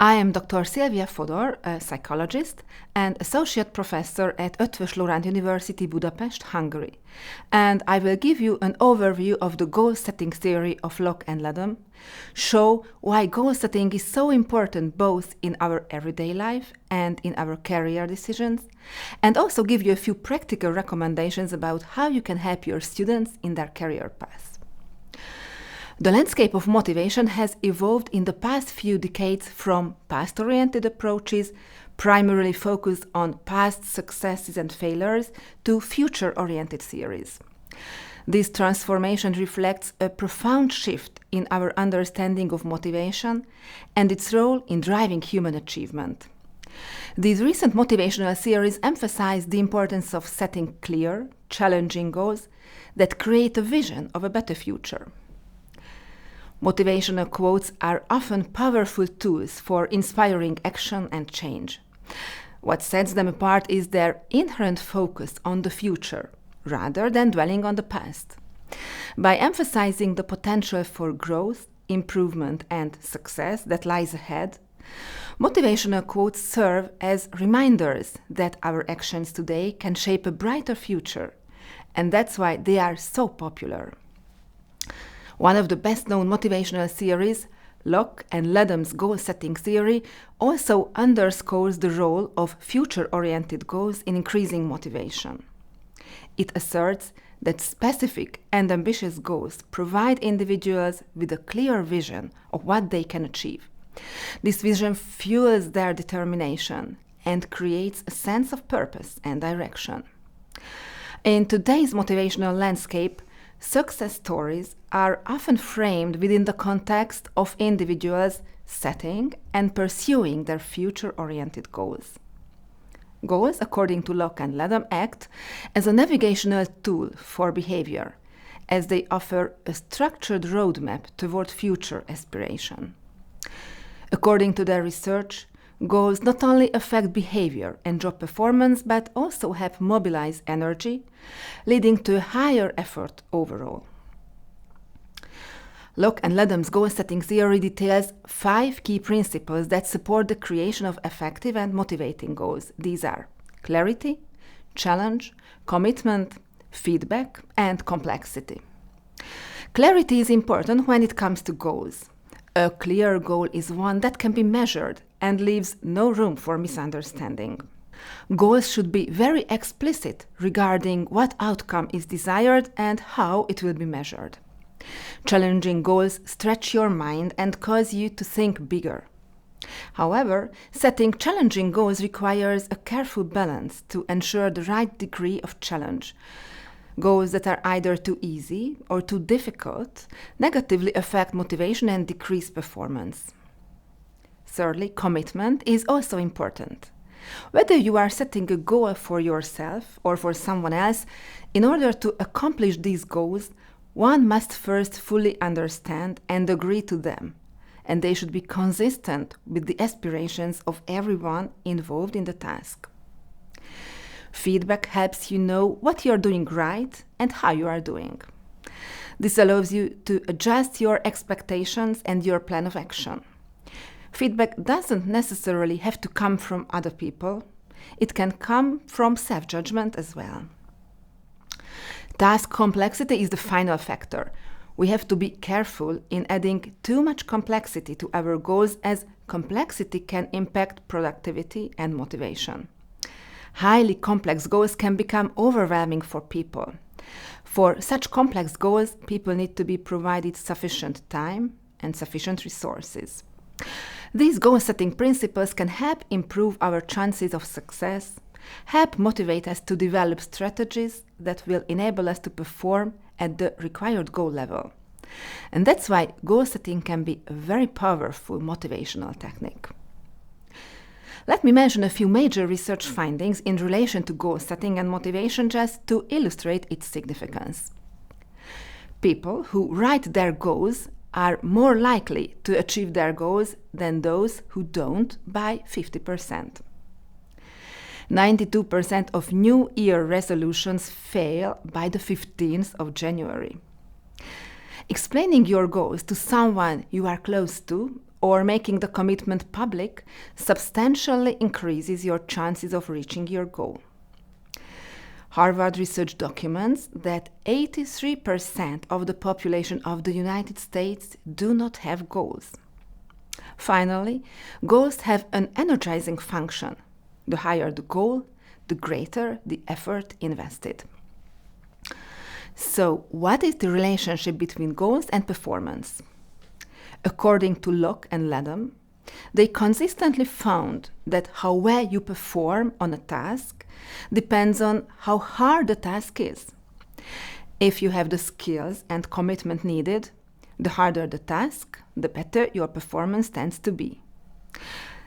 I am Dr. Szilvia Fodor, a psychologist and associate professor at Eötvös Loránd University, Budapest, Hungary. And I will give you an overview of the goal-setting theory of Locke and Ledam, show why goal-setting is so important both in our everyday life and in our career decisions, and also give you a few practical recommendations about how you can help your students in their career path. The landscape of motivation has evolved in the past few decades from past-oriented approaches, primarily focused on past successes and failures, to future-oriented theories. This transformation reflects a profound shift in our understanding of motivation and its role in driving human achievement. These recent motivational theories emphasize the importance of setting clear, challenging goals that create a vision of a better future. Motivational quotes are often powerful tools for inspiring action and change. What sets them apart is their inherent focus on the future, rather than dwelling on the past. By emphasizing the potential for growth, improvement, and success that lies ahead, motivational quotes serve as reminders that our actions today can shape a brighter future, and that's why they are so popular. One of the best-known motivational theories, Locke and Ledam's goal-setting theory, also underscores the role of future-oriented goals in increasing motivation. It asserts that specific and ambitious goals provide individuals with a clear vision of what they can achieve. This vision fuels their determination and creates a sense of purpose and direction. In today's motivational landscape, success stories are often framed within the context of individuals setting and pursuing their future-oriented goals. Goals, according to Locke and Ledam, act as a navigational tool for behavior, as they offer a structured roadmap toward future aspiration. According to their research, goals not only affect behavior and job performance, but also help mobilize energy, leading to a higher effort overall. Locke and Ledam's goal-setting theory details 5 key principles that support the creation of effective and motivating goals. These are clarity, challenge, commitment, feedback, and complexity. Clarity is important when it comes to goals. A clear goal is one that can be measured and leaves no room for misunderstanding. Goals should be very explicit regarding what outcome is desired and how it will be measured. Challenging goals stretch your mind and cause you to think bigger. However, setting challenging goals requires a careful balance to ensure the right degree of challenge. Goals that are either too easy or too difficult negatively affect motivation and decrease performance. Thirdly, commitment is also important. Whether you are setting a goal for yourself or for someone else, in order to accomplish these goals, one must first fully understand and agree to them, and they should be consistent with the aspirations of everyone involved in the task. Feedback helps you know what you are doing right and how you are doing. This allows you to adjust your expectations and your plan of action. Feedback doesn't necessarily have to come from other people. It can come from self-judgment as well. Task complexity is the final factor. We have to be careful in adding too much complexity to our goals, as complexity can impact productivity and motivation. Highly complex goals can become overwhelming for people. For such complex goals, people need to be provided sufficient time and sufficient resources. These goal-setting principles can help improve our chances of success, help motivate us to develop strategies that will enable us to perform at the required goal level. And that's why goal-setting can be a very powerful motivational technique. Let me mention a few major research findings in relation to goal setting and motivation just to illustrate its significance. People who write their goals are more likely to achieve their goals than those who don't by 50%. 92% of New Year resolutions fail by the 15th of January. Explaining your goals to someone you are close to or making the commitment public substantially increases your chances of reaching your goal. Harvard research documents that 83% of the population of the United States do not have goals. Finally, goals have an energizing function. The higher the goal, the greater the effort invested. So, what is the relationship between goals and performance? According to Locke and Ledham, they consistently found that how well you perform on a task depends on how hard the task is. If you have the skills and commitment needed, the harder the task, the better your performance tends to be.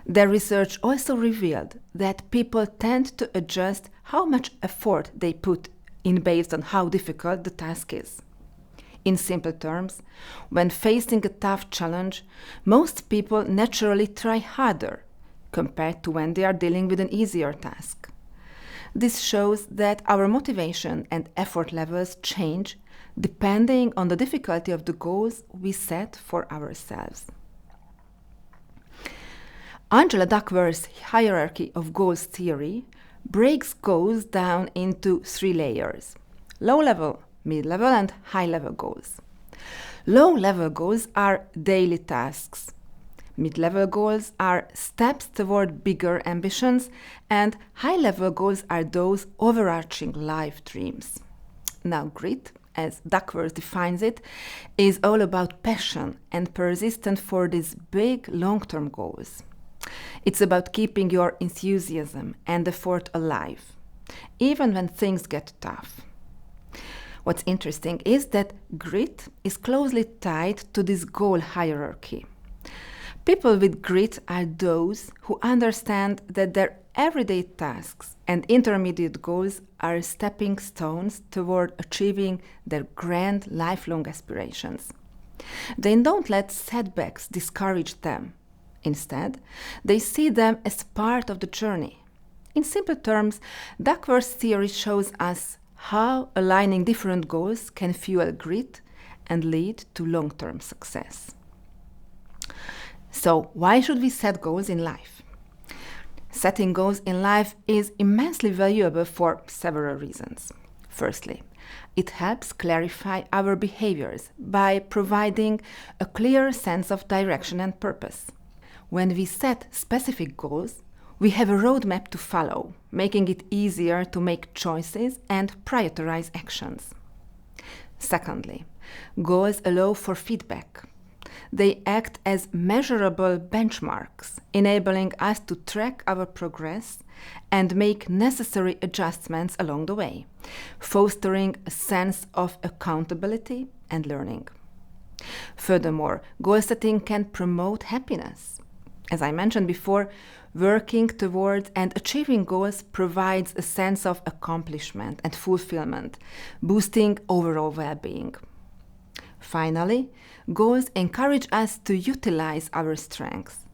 Their research also revealed that people tend to adjust how much effort they put in based on how difficult the task is. In simple terms, when facing a tough challenge, most people naturally try harder compared to when they are dealing with an easier task. This shows that our motivation and effort levels change depending on the difficulty of the goals we set for ourselves. Angela Duckworth's hierarchy of goals theory breaks goals down into 3 layers: low-level, mid-level, and high-level goals. Low-level goals are daily tasks. Mid-level goals are steps toward bigger ambitions, and high-level goals are those overarching life dreams. Now, grit, as Duckworth defines it, is all about passion and persistence for these big long-term goals. It's about keeping your enthusiasm and effort alive, even when things get tough. What's interesting is that grit is closely tied to this goal hierarchy. People with grit are those who understand that their everyday tasks and intermediate goals are stepping stones toward achieving their grand lifelong aspirations. They don't let setbacks discourage them. Instead, they see them as part of the journey. In simple terms, Duckworth's theory shows us how aligning different goals can fuel grit and lead to long-term success. So, why should we set goals in life? Setting goals in life is immensely valuable for several reasons. Firstly, it helps clarify our behaviors by providing a clear sense of direction and purpose. When we set specific goals, we have a roadmap to follow, making it easier to make choices and prioritize actions. Secondly, goals allow for feedback. They act as measurable benchmarks, enabling us to track our progress and make necessary adjustments along the way, fostering a sense of accountability and learning. Furthermore, goal setting can promote happiness. As I mentioned before, working towards and achieving goals provides a sense of accomplishment and fulfillment, boosting overall well-being. Finally, goals encourage us to utilize our strengths.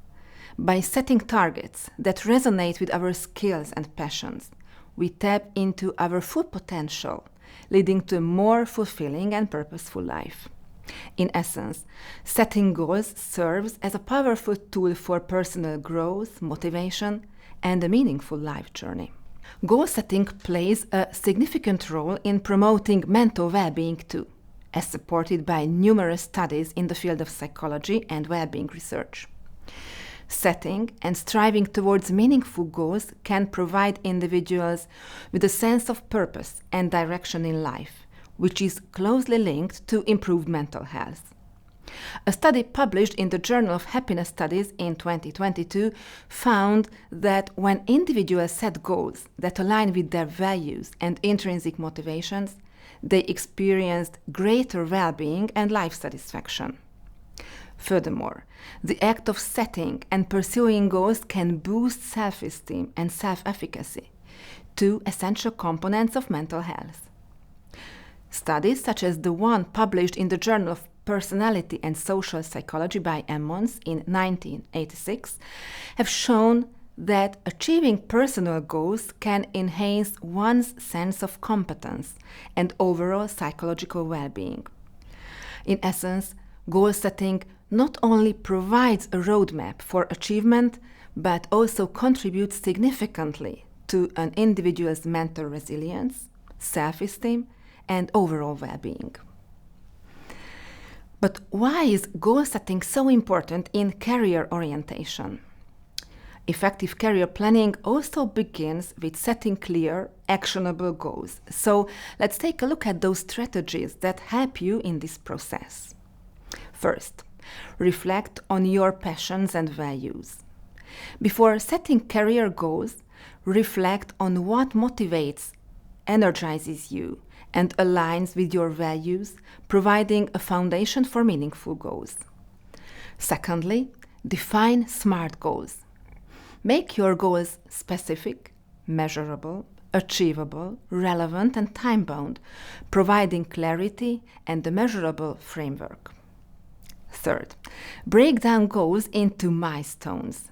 By setting targets that resonate with our skills and passions, we tap into our full potential, leading to a more fulfilling and purposeful life. In essence, setting goals serves as a powerful tool for personal growth, motivation, and a meaningful life journey. Goal setting plays a significant role in promoting mental well-being too, as supported by numerous studies in the field of psychology and well-being research. Setting and striving towards meaningful goals can provide individuals with a sense of purpose and direction in life, which is closely linked to improved mental health. A study published in the Journal of Happiness Studies in 2022 found that when individuals set goals that align with their values and intrinsic motivations, they experienced greater well-being and life satisfaction. Furthermore, the act of setting and pursuing goals can boost self-esteem and self-efficacy, two essential components of mental health. Studies such as the one published in the Journal of Personality and Social Psychology by Emmons in 1986 have shown that achieving personal goals can enhance one's sense of competence and overall psychological well-being. In essence, goal setting not only provides a roadmap for achievement, but also contributes significantly to an individual's mental resilience, self-esteem, and overall well-being. But why is goal setting so important in career orientation? Effective career planning also begins with setting clear, actionable goals. So let's take a look at those strategies that help you in this process. First, reflect on your passions and values. Before setting career goals, reflect on what motivates, energizes you, and aligns with your values, providing a foundation for meaningful goals. Secondly, define SMART goals. Make your goals specific, measurable, achievable, relevant, and time-bound, providing clarity and a measurable framework. Third, break down goals into milestones.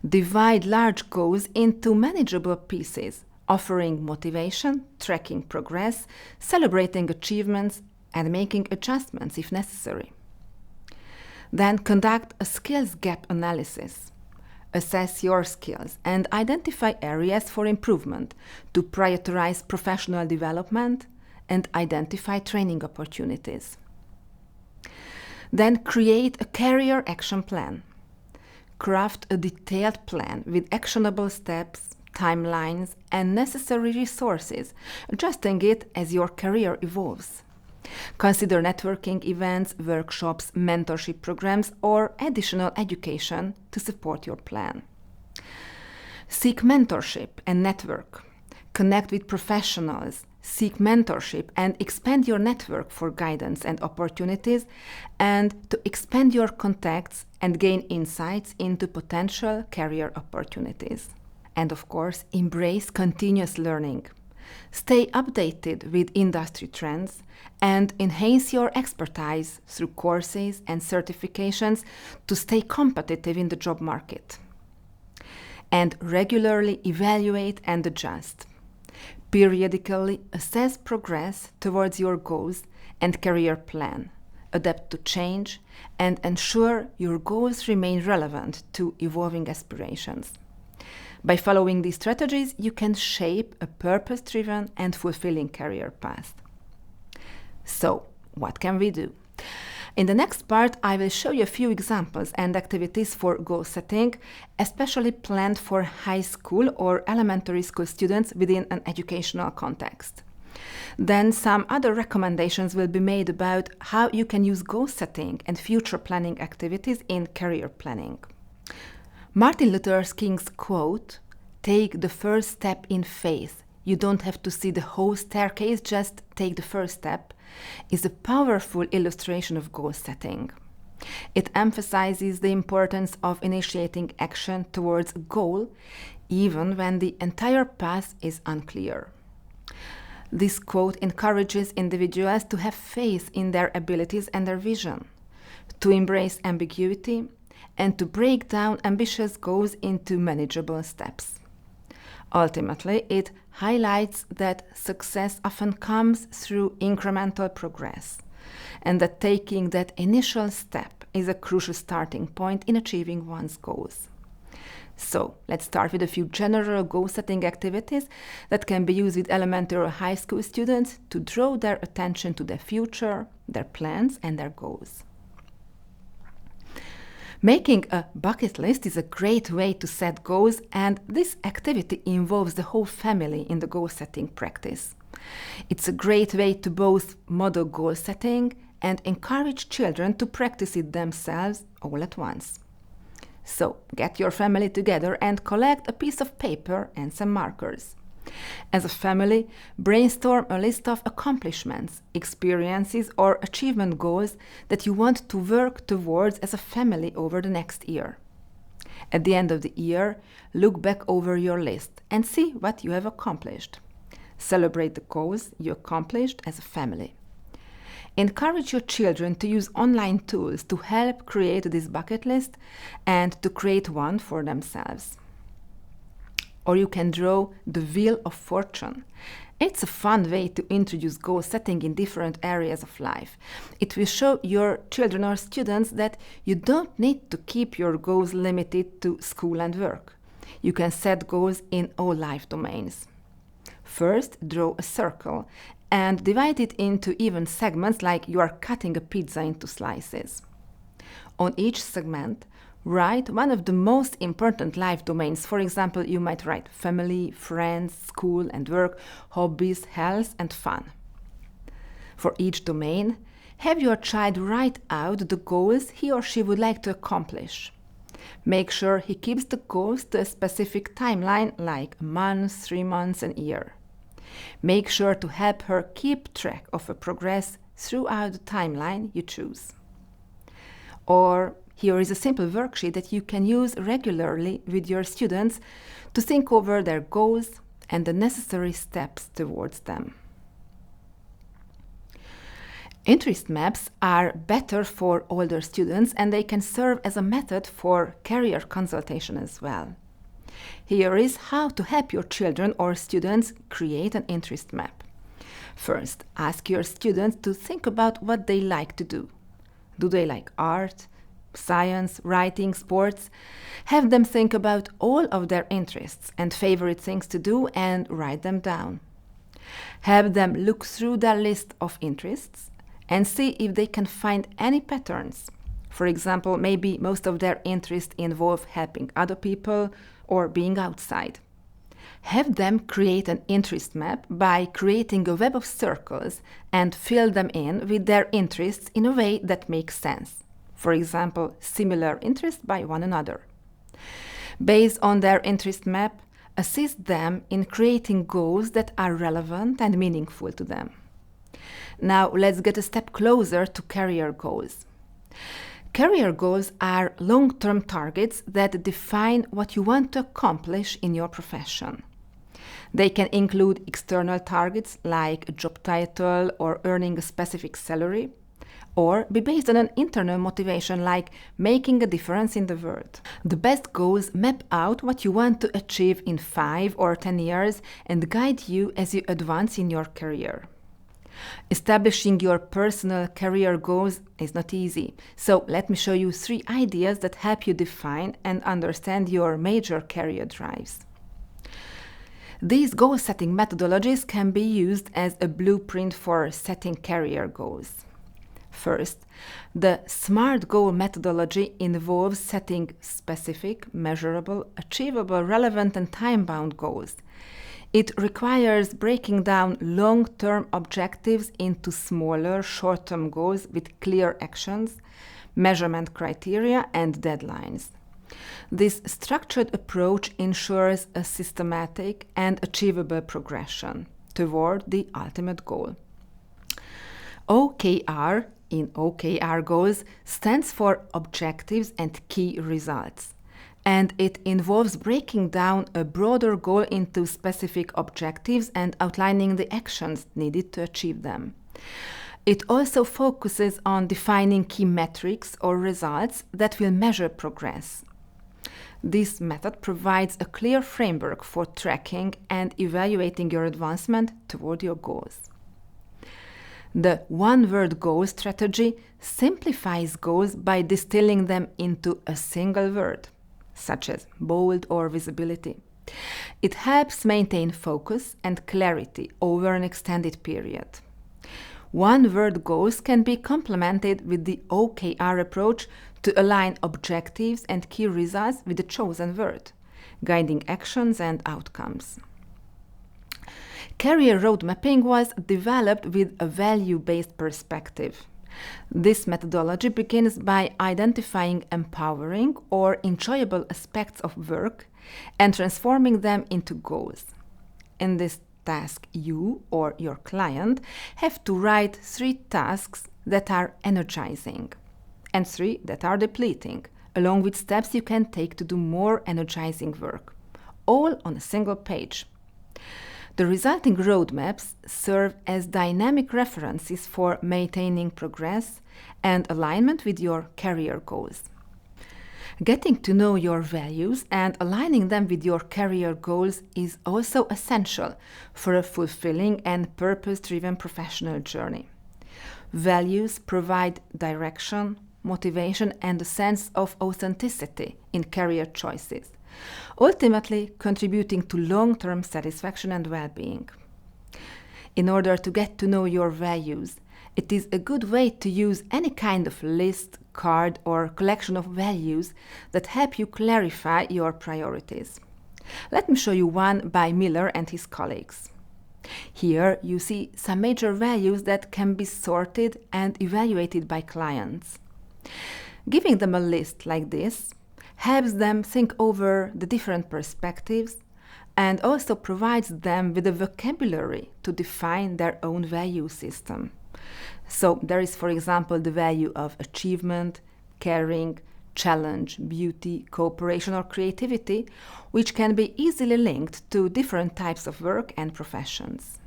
Divide large goals into manageable pieces, offering motivation, tracking progress, celebrating achievements, and making adjustments if necessary. Then conduct a skills gap analysis. Assess your skills and identify areas for improvement to prioritize professional development and identify training opportunities. Then create a career action plan. Craft a detailed plan with actionable steps, timelines, and necessary resources, adjusting it as your career evolves. Consider networking events, workshops, mentorship programs, or additional education to support your plan. Seek mentorship and network. Connect with professionals, seek mentorship, and expand your network for guidance and opportunities, and to expand your contacts and gain insights into potential career opportunities. And of course, embrace continuous learning. Stay updated with industry trends and enhance your expertise through courses and certifications to stay competitive in the job market. And regularly evaluate and adjust. Periodically assess progress towards your goals and career plan, adapt to change, and ensure your goals remain relevant to evolving aspirations. By following these strategies, you can shape a purpose-driven and fulfilling career path. So, what can we do? In the next part, I will show you a few examples and activities for goal setting, especially planned for high school or elementary school students within an educational context. Then some other recommendations will be made about how you can use goal setting and future planning activities in career planning. Martin Luther King's quote, "Take the first step in faith. You don't have to see the whole staircase, just take the first step," is a powerful illustration of goal setting. It emphasizes the importance of initiating action towards a goal, even when the entire path is unclear. This quote encourages individuals to have faith in their abilities and their vision, to embrace ambiguity, and to break down ambitious goals into manageable steps. Ultimately, it highlights that success often comes through incremental progress, and that taking that initial step is a crucial starting point in achieving one's goals. So, let's start with a few general goal-setting activities that can be used with elementary or high school students to draw their attention to their future, their plans, and their goals. Making a bucket list is a great way to set goals, and this activity involves the whole family in the goal-setting practice. It's a great way to both model goal-setting and encourage children to practice it themselves all at once. So, get your family together and collect a piece of paper and some markers. As a family, brainstorm a list of accomplishments, experiences, or achievement goals that you want to work towards as a family over the next year. At the end of the year, look back over your list and see what you have accomplished. Celebrate the goals you accomplished as a family. Encourage your children to use online tools to help create this bucket list and to create one for themselves. or you can draw the Wheel of Fortune. It's a fun way to introduce goal setting in different areas of life. It will show your children or students that you don't need to keep your goals limited to school and work. You can set goals in all life domains. First, draw a circle and divide it into even segments like you are cutting a pizza into slices. On each segment, write one of the most important life domains. For example, you might write family, friends, school and work, hobbies, health and fun. For each domain, have your child write out the goals he or she would like to accomplish. Make sure he keeps the goals to a specific timeline like a month, 3 months, a year. Make sure to help her keep track of her progress throughout the timeline you choose. Or here is a simple worksheet that you can use regularly with your students to think over their goals and the necessary steps towards them. Interest maps are better for older students and they can serve as a method for career consultation as well. Here is how to help your children or students create an interest map. First, ask your students to think about what they like to do. Do they like art, science, writing, sports? Have them think about all of their interests and favorite things to do and write them down. Have them look through their list of interests and see if they can find any patterns. For example, maybe most of their interests involve helping other people or being outside. Have them create an interest map by creating a web of circles and fill them in with their interests in a way that makes sense. For example, similar interests by one another. Based on their interest map, assist them in creating goals that are relevant and meaningful to them. Now let's get a step closer to career goals. Career goals are long-term targets that define what you want to accomplish in your profession. They can include external targets like a job title or earning a specific salary, or be based on an internal motivation like making a difference in the world. The best goals map out what you want to achieve in 5 or 10 years and guide you as you advance in your career. Establishing your personal career goals is not easy, so let me show you 3 ideas that help you define and understand your major career drives. These goal-setting methodologies can be used as a blueprint for setting career goals. First, the SMART goal methodology involves setting specific, measurable, achievable, relevant, and time-bound goals. It requires breaking down long-term objectives into smaller, short-term goals with clear actions, measurement criteria, and deadlines. This structured approach ensures a systematic and achievable progression toward the ultimate goal. OKR in OKR goals stands for Objectives and Key Results, and it involves breaking down a broader goal into specific objectives and outlining the actions needed to achieve them. It also focuses on defining key metrics or results that will measure progress. This method provides a clear framework for tracking and evaluating your advancement toward your goals. The one-word goal strategy simplifies goals by distilling them into a single word, such as bold or visibility. It helps maintain focus and clarity over an extended period. One-word goals can be complemented with the OKR approach to align objectives and key results with the chosen word, guiding actions and outcomes. Career road mapping was developed with a value-based perspective. This methodology begins by identifying empowering or enjoyable aspects of work and transforming them into goals. In this task, you or your client have to write 3 tasks that are energizing and 3 that are depleting, along with steps you can take to do more energizing work, all on a single page. The resulting roadmaps serve as dynamic references for maintaining progress and alignment with your career goals. Getting to know your values and aligning them with your career goals is also essential for a fulfilling and purpose-driven professional journey. Values provide direction, motivation, and a sense of authenticity in career choices, ultimately contributing to long-term satisfaction and well-being. In order to get to know your values, it is a good way to use any kind of list, card, or collection of values that help you clarify your priorities. Let me show you one by Miller and his colleagues. Here you see some major values that can be sorted and evaluated by clients. Giving them a list like this helps them think over the different perspectives and also provides them with a vocabulary to define their own value system. So there is, for example, the value of achievement, caring, challenge, beauty, cooperation, or creativity, which can be easily linked to different types of work and professions.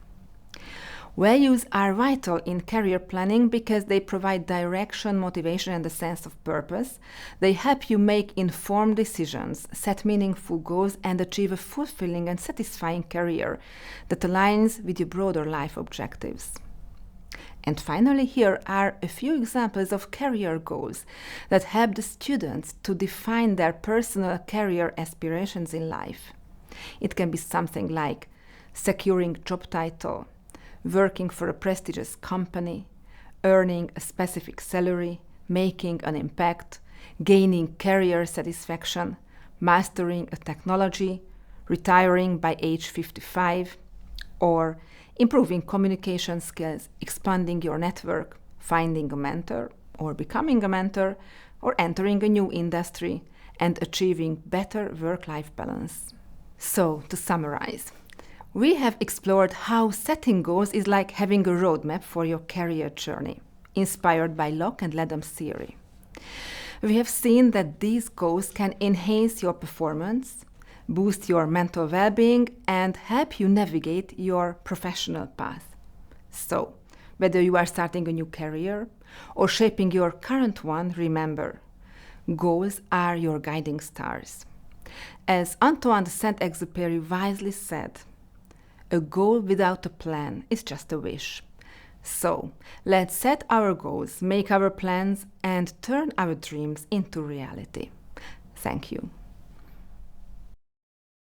Values are vital in career planning because they provide direction, motivation, and a sense of purpose. They help you make informed decisions, set meaningful goals, and achieve a fulfilling and satisfying career that aligns with your broader life objectives. And finally, here are a few examples of career goals that help the students to define their personal career aspirations in life. It can be something like securing job title, working for a prestigious company, earning a specific salary, making an impact, gaining career satisfaction, mastering a technology, retiring by age 55, or improving communication skills, expanding your network, finding a mentor, or becoming a mentor, or entering a new industry, and achieving better work-life balance. So, to summarize, we have explored how setting goals is like having a roadmap for your career journey, inspired by Locke and Ledham's theory. We have seen that these goals can enhance your performance, boost your mental well-being, and help you navigate your professional path. So, whether you are starting a new career or shaping your current one, remember, goals are your guiding stars. As Antoine de Saint-Exupéry wisely said, a goal without a plan is just a wish. So, let's set our goals, make our plans, and turn our dreams into reality. Thank you.